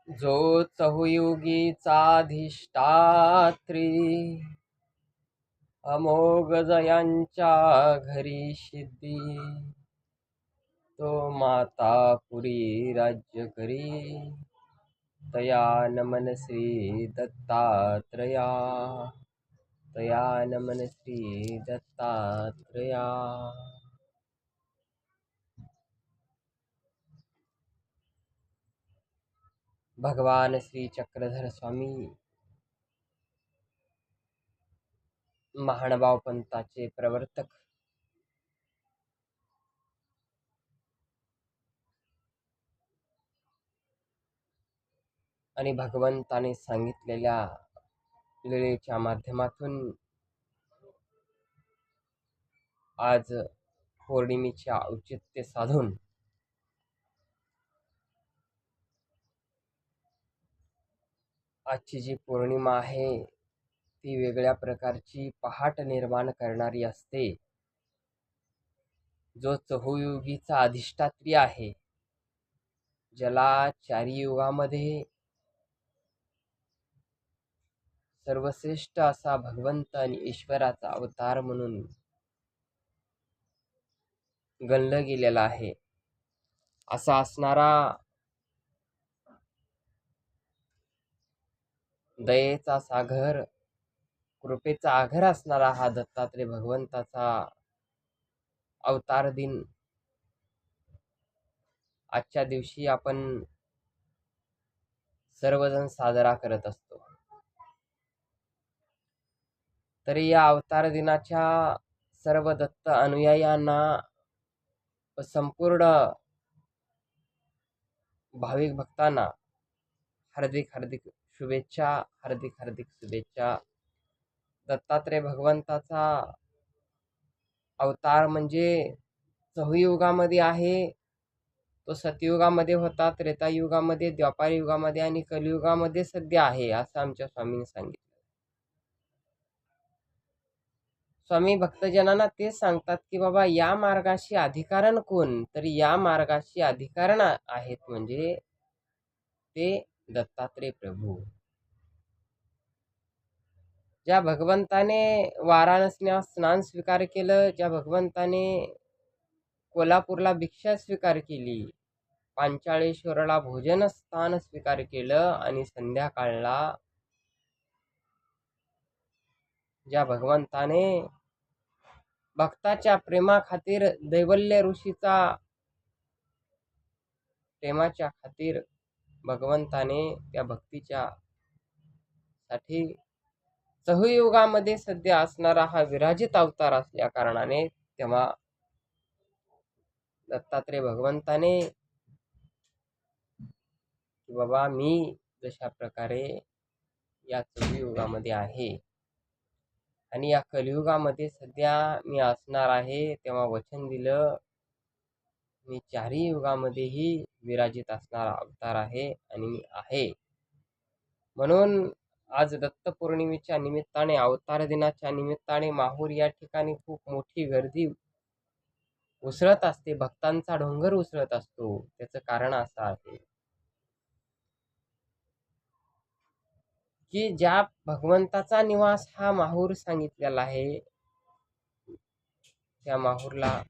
जो चहुयुगीचा अधिष्ठात्री अमोघ जयांच्या घरी सिद्धी तो माता पुरी राज्य करी तया नमन श्री दत्तात्रया तया नमन श्री दत्तात्रया। भगवान श्री चक्रधर स्वामी महानुभाव पंथाचे प्रवर्तक आणि भगवंताने सांगितलेल्या लीळेच्या माध्यमातून आज पौर्णिमेचे औचित्य साधून आजची जी पौर्णिमा आहे ती वेगळ्या प्रकारची पहाट निर्माण करणारी असते। जो चहुयुगीचा अधिष्ठात्री आहे, ज्याला चारी युगामध्ये सर्वश्रेष्ठ असा भगवंत आणि ईश्वराचा अवतार म्हणून गणलं गेलेला आहे, असा असणारा दयेचा सागर कृपेचा आगर असणारा हा दत्तात्रय भगवंताचा अवतार दिन आजच्या दिवशी आपण सर्वजण साजरा करत असतो। तरी या अवतार दिनाच्या सर्व दत्त अनुयायांना व संपूर्ण भाविक भक्तांना हार्दिक हार्दिक शुभेच्छा, हार्दिक हार्दिक शुभेच्छा। दत्तात्रय भगवंताचा अवतार म्हणजे चहुयुगामध्ये आहे, तो सतयुगामध्ये होता, त्रेतायुगामध्ये, द्वापार युगामध्ये आणि कलियुगामध्ये सध्या आहे, असं आमच्या स्वामींनी सांगितलं। स्वामी भक्तजनांना तेच सांगतात की बाबा या मार्गाशी अधिकारण कोण, तर या मार्गाशी अधिकारण आहेत म्हणजे ते दत्तात्रय प्रभू। ज्या भगवंताने वाराणसीला स्नान स्वीकार केलं, ज्या भगवंताने कोल्हापूरला भिक्षा स्वीकार केली, पांचाळेश्वरला भोजन स्थान स्वीकार केलं आणि संध्याकाळला ज्या भगवंताने भक्ताच्या प्रेमाखातीर दैवल्य ऋषीचा प्रेमाच्या खातीर भगवंताने त्या भक्तीच्या साठी चहुयुगामध्ये सध्या असणारा हा विराजित अवतार असल्या कारणाने तेव्हा दत्तात्रय भगवंताने की बाबा मी जशा प्रकारे या चहुयुगामध्ये आहे आणि या कलियुगामध्ये सध्या मी असणार आहे, तेव्हा वचन दिलं मी चारही युगामध्येही विराजित असणारा अवतार आहे आणि मी आहे। म्हणून आज दत्त पौर्णिमेच्या निमित्ताने, अवतार दिनाच्या निमित्ताने माहूर या ठिकाणी खूप मोठी गर्दी उसळत असते, भक्तांचा डोंगर उसळत असतो। त्याचं कारण असं आहे की ज्या भगवंताचा निवास हा माहूर सांगितलेला आहे, त्या माहूरला